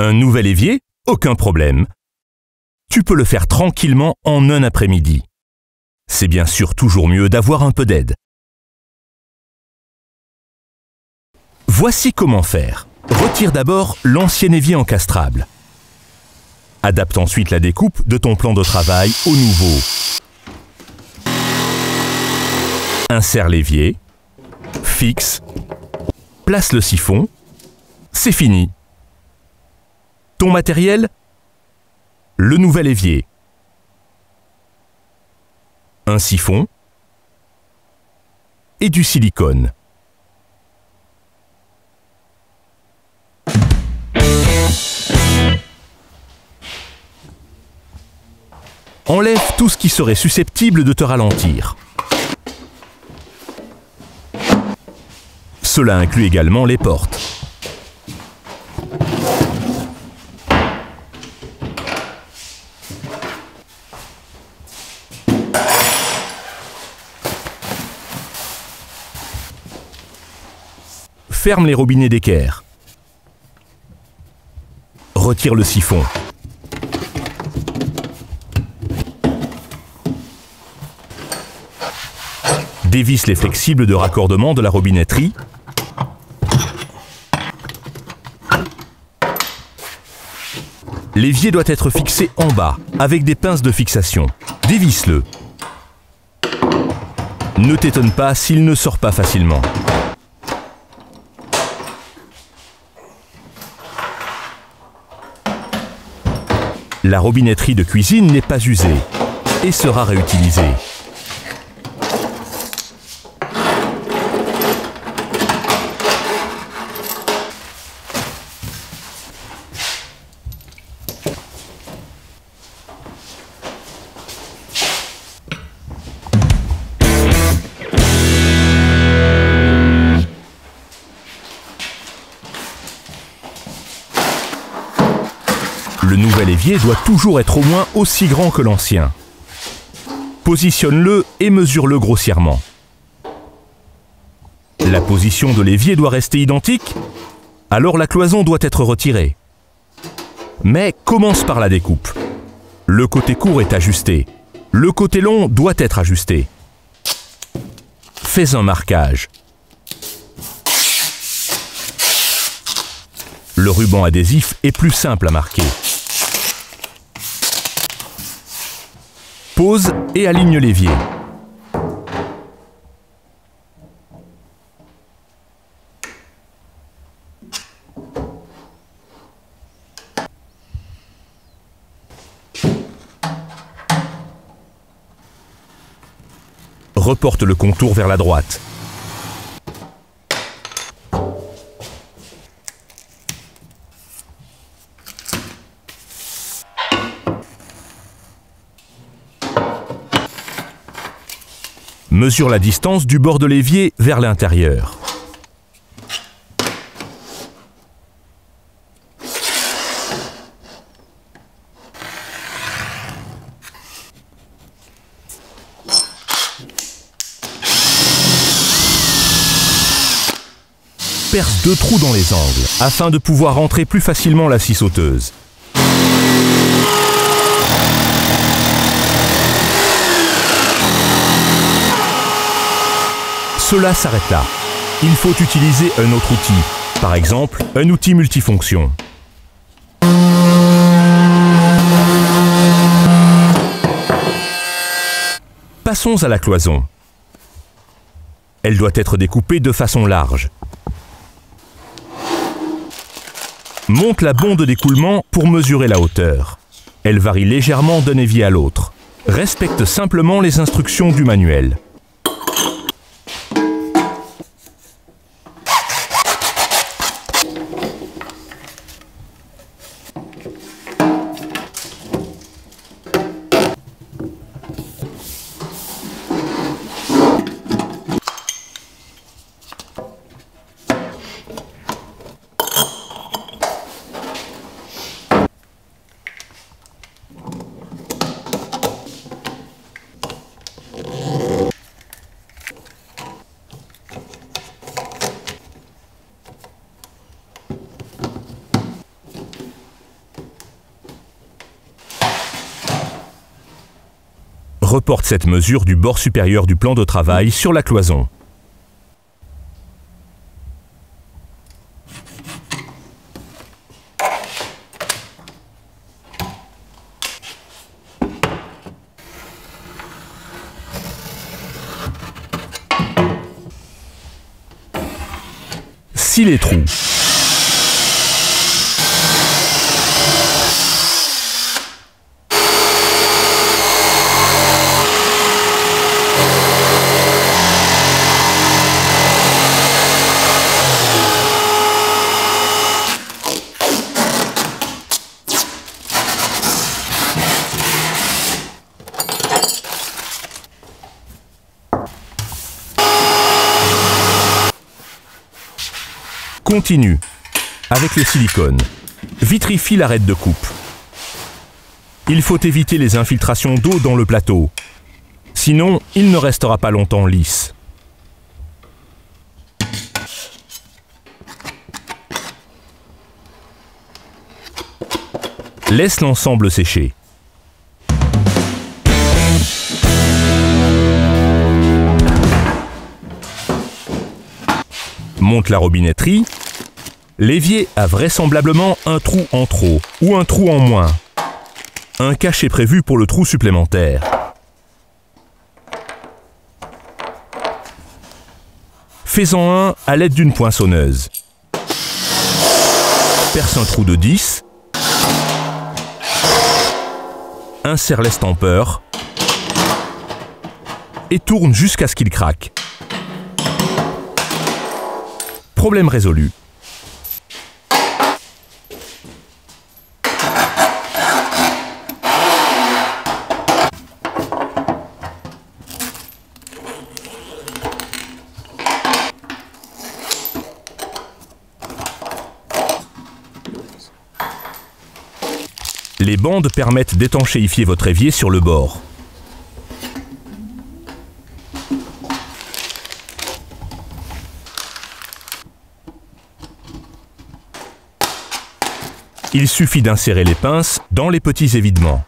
Un nouvel évier? Aucun problème. Tu peux le faire tranquillement en un après-midi. C'est bien sûr toujours mieux d'avoir un peu d'aide. Voici comment faire. Retire d'abord l'ancien évier encastrable. Adapte ensuite la découpe de ton plan de travail au nouveau. Insère l'évier, fixe, place le siphon, c'est fini. Ton matériel? Le nouvel évier. Un siphon et du silicone. Enlève tout ce qui serait susceptible de te ralentir. Cela inclut également les portes. Ferme les robinets d'équerre. Retire le siphon. Dévisse les flexibles de raccordement de la robinetterie. L'évier doit être fixé en bas, avec des pinces de fixation. Dévisse-le. Ne t'étonne pas s'il ne sort pas facilement. La robinetterie de cuisine n'est pas usée et sera réutilisée. Le nouvel évier doit toujours être au moins aussi grand que l'ancien. Positionne-le et mesure-le grossièrement. La position de l'évier doit rester identique, alors la cloison doit être retirée. Mais commence par la découpe. Le côté court est ajusté. Le côté long doit être ajusté. Fais un marquage. Le ruban adhésif est plus simple à marquer. Pose et aligne l'évier. Reporte le contour vers la droite. Mesure la distance du bord de l'évier vers l'intérieur. Perce 2 trous dans les angles afin de pouvoir rentrer plus facilement la scie sauteuse. Cela s'arrête là. Il faut utiliser un autre outil, par exemple un outil multifonction. Passons à la cloison. Elle doit être découpée de façon large. Monte la bonde d'écoulement pour mesurer la hauteur. Elle varie légèrement d'un évier à l'autre. Respecte simplement les instructions du manuel. Reporte cette mesure du bord supérieur du plan de travail sur la cloison. Scie les trous. Continue avec le silicone. Vitrifie l'arête de coupe. Il faut éviter les infiltrations d'eau dans le plateau. Sinon, il ne restera pas longtemps lisse. Laisse l'ensemble sécher. Monte la robinetterie. L'évier a vraisemblablement un trou en trop ou un trou en moins. Un cache est prévu pour le trou supplémentaire. Fais-en un à l'aide d'une poinçonneuse. Perce un trou de 10. Insère l'estampeur et tourne jusqu'à ce qu'il craque. Problème résolu. Les bandes permettent d'étanchéifier votre évier sur le bord. Il suffit d'insérer les pinces dans les petits évidements.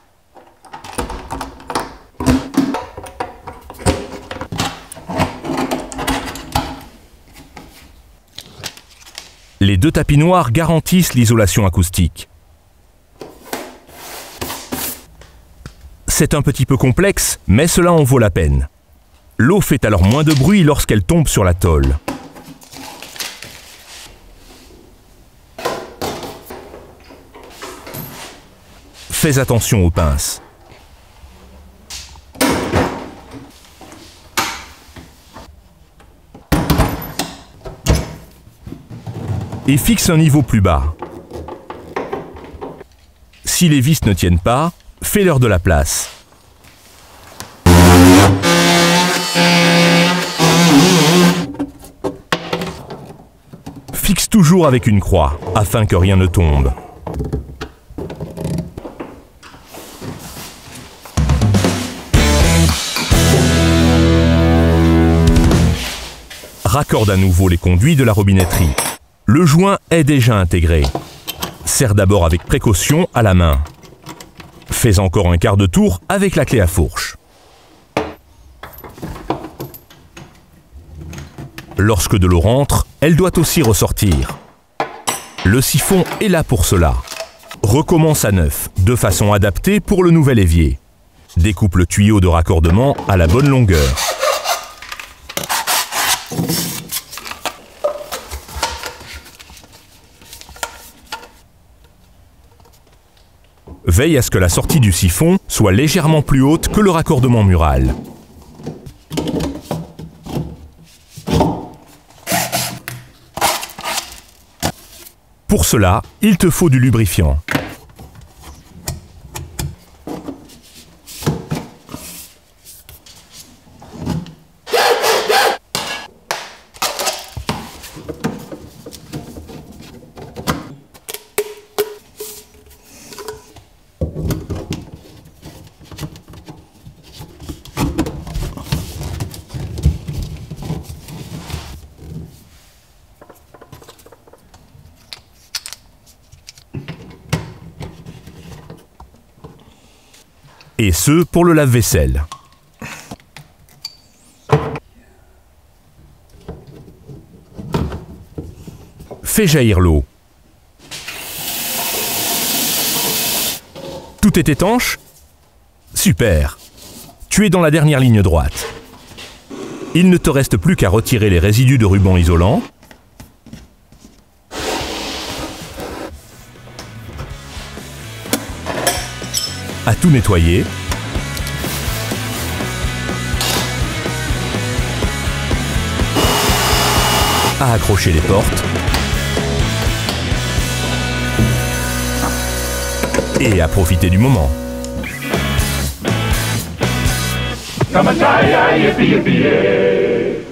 Les deux tapis noirs garantissent l'isolation acoustique. C'est un petit peu complexe, mais cela en vaut la peine. L'eau fait alors moins de bruit lorsqu'elle tombe sur la tôle. Fais attention aux pinces. Et fixe un niveau plus bas. Si les vis ne tiennent pas, fais-leur de la place. Fixe toujours avec une croix, afin que rien ne tombe. Raccorde à nouveau les conduits de la robinetterie. Le joint est déjà intégré. Serre d'abord avec précaution à la main. Fais encore un quart de tour avec la clé à fourche. Lorsque de l'eau rentre, elle doit aussi ressortir. Le siphon est là pour cela. Recommence à neuf, de façon adaptée pour le nouvel évier. Découpe le tuyau de raccordement à la bonne longueur. Veille à ce que la sortie du siphon soit légèrement plus haute que le raccordement mural. Pour cela, il te faut du lubrifiant. Et ce, pour le lave-vaisselle. Fais jaillir l'eau. Tout est étanche? Super! Tu es dans la dernière ligne droite. Il ne te reste plus qu'à retirer les résidus de ruban isolant. À tout nettoyer. À accrocher les portes. Et à profiter du moment. Yippee, yippee, yay.